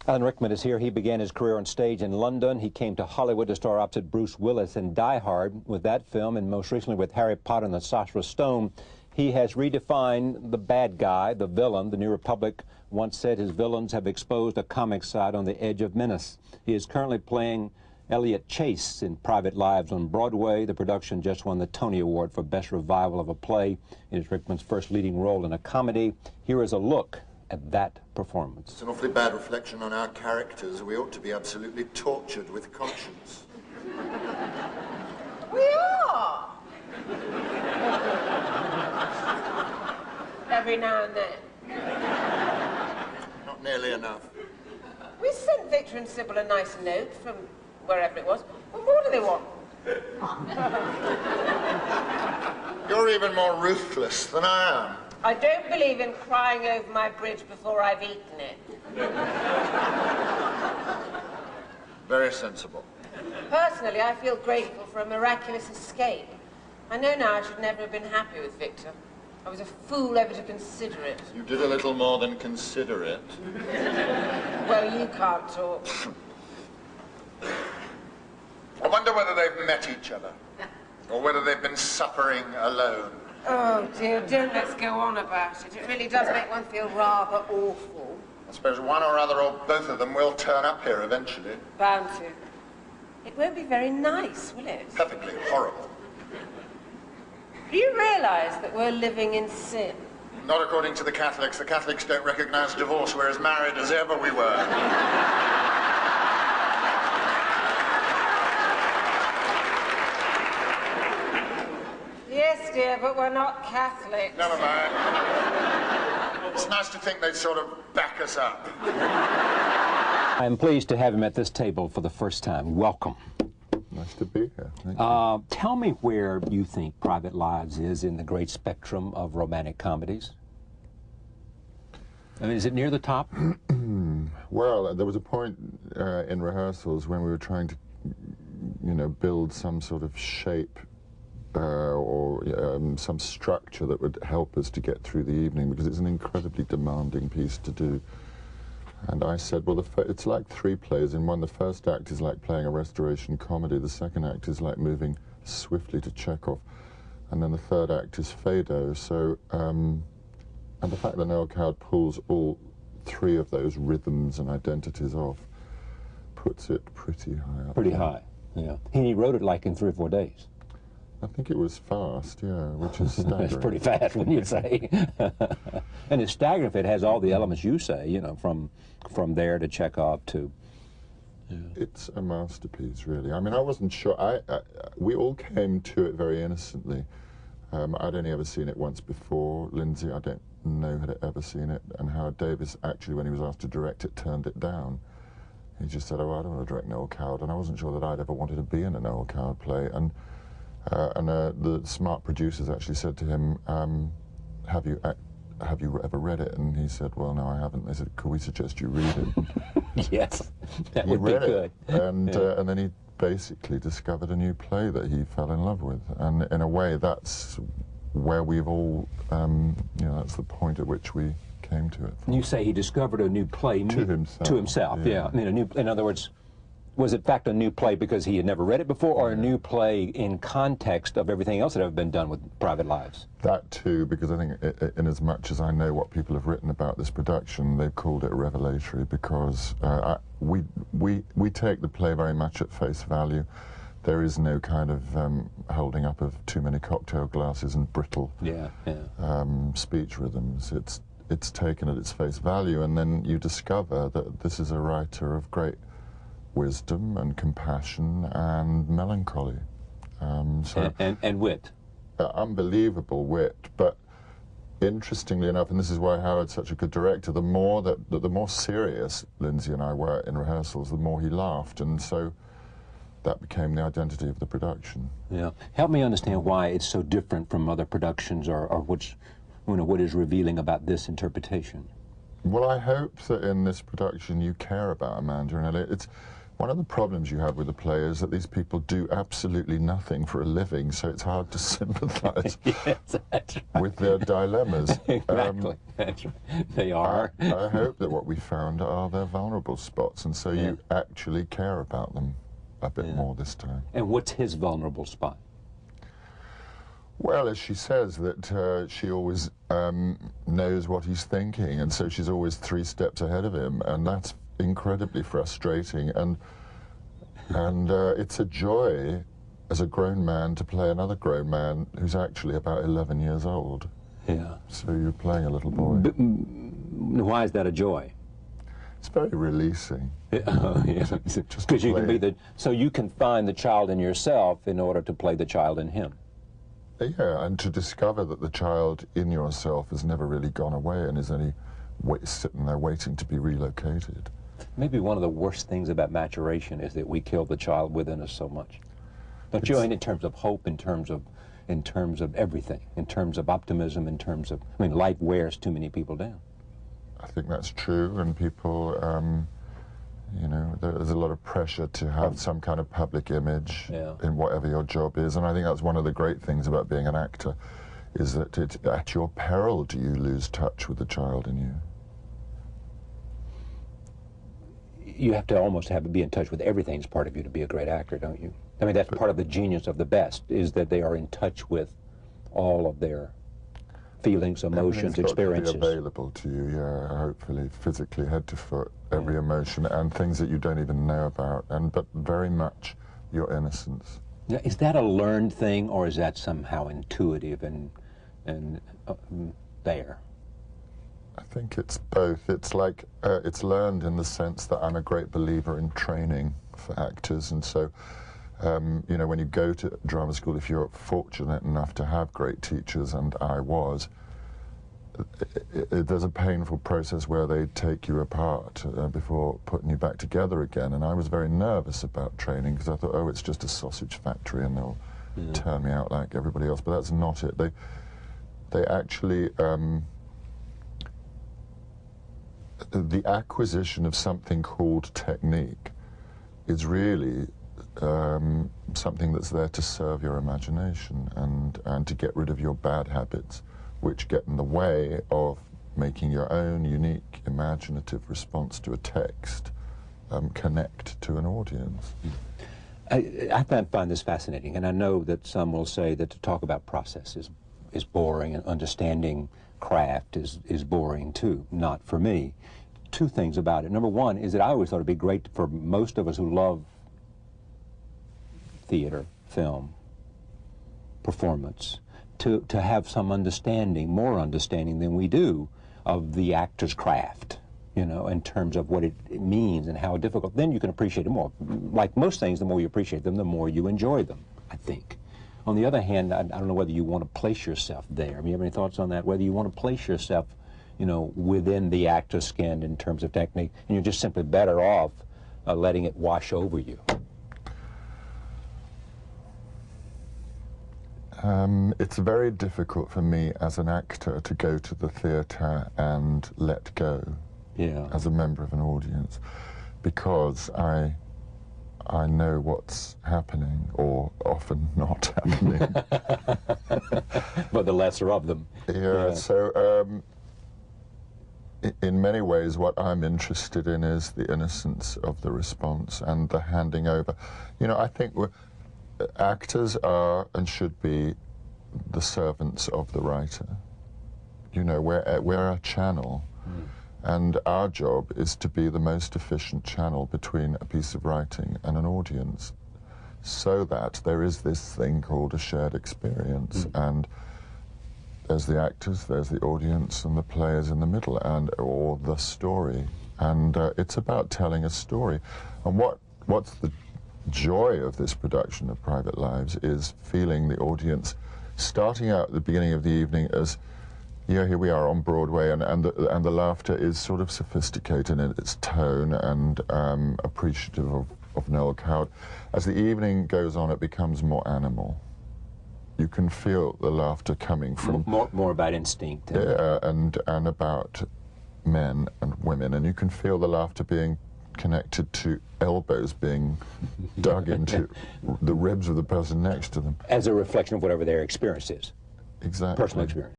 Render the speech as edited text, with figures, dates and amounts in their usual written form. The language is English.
Alan Rickman is here. He began his career on stage in London. He came to Hollywood to star opposite Bruce Willis in Die Hard with that film, and most recently with Harry Potter and the Sorcerer's Stone. He has redefined the bad guy, the villain. The New Republic once said his villains have exposed a comic side on the edge of menace. He is currently playing Elliot Chase in Private Lives on Broadway. The production just won the Tony Award for Best Revival of a Play. It is Rickman's first leading role in a comedy. Here is a look at that performance. It's an awfully bad reflection on our characters. We ought to be absolutely tortured with conscience. We are! Every now and then. Not nearly enough. We sent Victor and Sybil a nice note from wherever it was. What more do they want? You're even more ruthless than I am. I don't believe in crying over my bridge before I've eaten it. Very sensible. Personally, I feel grateful for a miraculous escape. I know now I should never have been happy with Victor. I was a fool ever to consider it. You did a little more than consider it. Well, you can't talk. I wonder whether they've met each other, or whether they've been suffering alone. Oh dear, don't let's go on about it. It really does make one feel rather awful. I suppose one or other or both of them will turn up here eventually. Bound to. It won't be very nice, will it? Perfectly horrible. Do you realise that we're living in sin? Not according to the Catholics. The Catholics don't recognise divorce. We're as married as ever we were. Yes, dear, but we're not Catholics. Never mind. It's nice to think they'd sort of back us up. I am pleased to have him at this table for the first time. Welcome. Nice to be here. Thank you. Tell me where you think Private Lives is in the great spectrum of romantic comedies. I mean, is it near the top? Well, there was a point in rehearsals when we were trying to, build some sort of shape or some structure that would help us to get through the evening, because it's an incredibly demanding piece to do. And I said, well, it's like three plays in one. The first act is like playing a restoration comedy. The second act is like moving swiftly to Chekhov. And then the third act is Fado. So, and the fact that Noel Coward pulls all three of those rhythms and identities off puts it pretty high up. Pretty high, yeah. He wrote it like in 3 or 4 days. I think it was fast, yeah, which is staggering. It's pretty fast, wouldn't you say? And it's staggering if it has all the elements you say, from there to Chekhov to... Yeah. It's a masterpiece, really. I mean, I wasn't sure. We all came to it very innocently. I'd only ever seen it once before. Lindsay, I don't know, had ever seen it. And Howard Davis, actually, when he was asked to direct it, turned it down. He just said, oh, I don't want to direct Noel Coward. And I wasn't sure that I'd ever wanted to be in a Noel Coward play. And the smart producers actually said to him, have you ever read it? And he said, well, no, I haven't. They said, could we suggest you read it? Yes, that would be good. And then he basically discovered a new play that he fell in love with. And in a way, that's where we've all, that's the point at which we came to it. You say he discovered a new play to himself. To himself, yeah. I mean, in other words, was it in fact a new play because he had never read it before, or a new play in context of everything else that had been done with Private Lives? That too, because I think in as much as I know what people have written about this production, they've called it revelatory, because we take the play very much at face value. There is no kind of holding up of too many cocktail glasses and brittle speech rhythms. It's taken at its face value, and then you discover that this is a writer of great wisdom and compassion and melancholy. And wit. Unbelievable wit, but interestingly enough, and this is why Howard's such a good director, the more serious Lindsay and I were in rehearsals, the more he laughed, and so that became the identity of the production. Yeah. Help me understand why it's so different from other productions, or what is revealing about this interpretation. Well, I hope that in this production you care about Amanda and Elliot. One of the problems you have with the play is that these people do absolutely nothing for a living, so it's hard to sympathise Yes, that's right. with their dilemmas. Exactly. That's right. They are. I hope that what we found are their vulnerable spots, and so you actually care about them a bit more this time. And what's his vulnerable spot? Well, as she says, that she always knows what he's thinking, and so she's always 3 steps ahead of him, and that's incredibly frustrating. And it's a joy as a grown man to play another grown man who's actually about 11 years old. Yeah. So you're playing a little boy. Why is that a joy? It's very releasing. Oh, yeah. Because you can be so you can find the child in yourself in order to play the child in him. Yeah, and to discover that the child in yourself has never really gone away and is only sitting there waiting to be relocated. Maybe one of the worst things about maturation is that we kill the child within us so much. Don't you? In terms of hope, in terms of everything, in terms of optimism, in terms of, I mean, life wears too many people down. I think that's true, and people, you know, there's a lot of pressure to have some kind of public image in whatever your job is, and I think that's one of the great things about being an actor, is that at your peril do you lose touch with the child in you. You have to almost be in touch with everything as part of you to be a great actor, don't you? I mean, that's part of the genius of the best, is that they are in touch with all of their feelings, emotions, experiences. Got to be available to you, yeah, hopefully, physically, head to foot, every emotion, and things that you don't even know about, but very much your innocence. Now, is that a learned thing, or is that somehow intuitive and there? I think it's both. It's like, it's learned in the sense that I'm a great believer in training for actors, and so, you know, when you go to drama school, if you're fortunate enough to have great teachers, and I was, there's a painful process where they take you apart before putting you back together again, and I was very nervous about training because I thought, oh, it's just a sausage factory and they'll turn me out like everybody else, but that's not it. They actually, the acquisition of something called technique is really something that's there to serve your imagination and to get rid of your bad habits, which get in the way of making your own unique imaginative response to a text connect to an audience. I find this fascinating, and I know that some will say that to talk about process is boring, and understanding craft is boring too. Not for me. 2 things about it. Number one is that I always thought it'd be great for most of us who love theater, film, performance, to have some understanding, more understanding than we do, of the actor's craft, you know, in terms of what it means and how difficult. Then you can appreciate it more. Like most things, the more you appreciate them, the more you enjoy them, I think. On the other hand, I don't know whether you want to place yourself there. I mean, you have any thoughts on that? Whether you want to place yourself, you know, within the actor's skin in terms of technique, and you're just simply better off letting it wash over you. It's very difficult for me as an actor to go to the theatre and let go as a member of an audience, because I know what's happening, or often not happening. But the lesser of them. Yeah. So in many ways what I'm interested in is the innocence of the response and the handing over. You know, I think actors are and should be the servants of the writer. You know, we're a channel, and our job is to be the most efficient channel between a piece of writing and an audience, so that there is this thing called a shared experience, and there's the actors, there's the audience, and the players in the middle, or the story, and it's about telling a story. And what's the joy of this production of Private Lives is feeling the audience starting out at the beginning of the evening as, yeah, here we are on Broadway, and the laughter is sort of sophisticated in its tone and appreciative of Noel Coward. As the evening goes on, it becomes more animal. You can feel the laughter coming from more about instinct. And about men and women, and you can feel the laughter being connected to elbows being dug into the ribs of the person next to them. As a reflection of whatever their experience is. Exactly. Personal experience.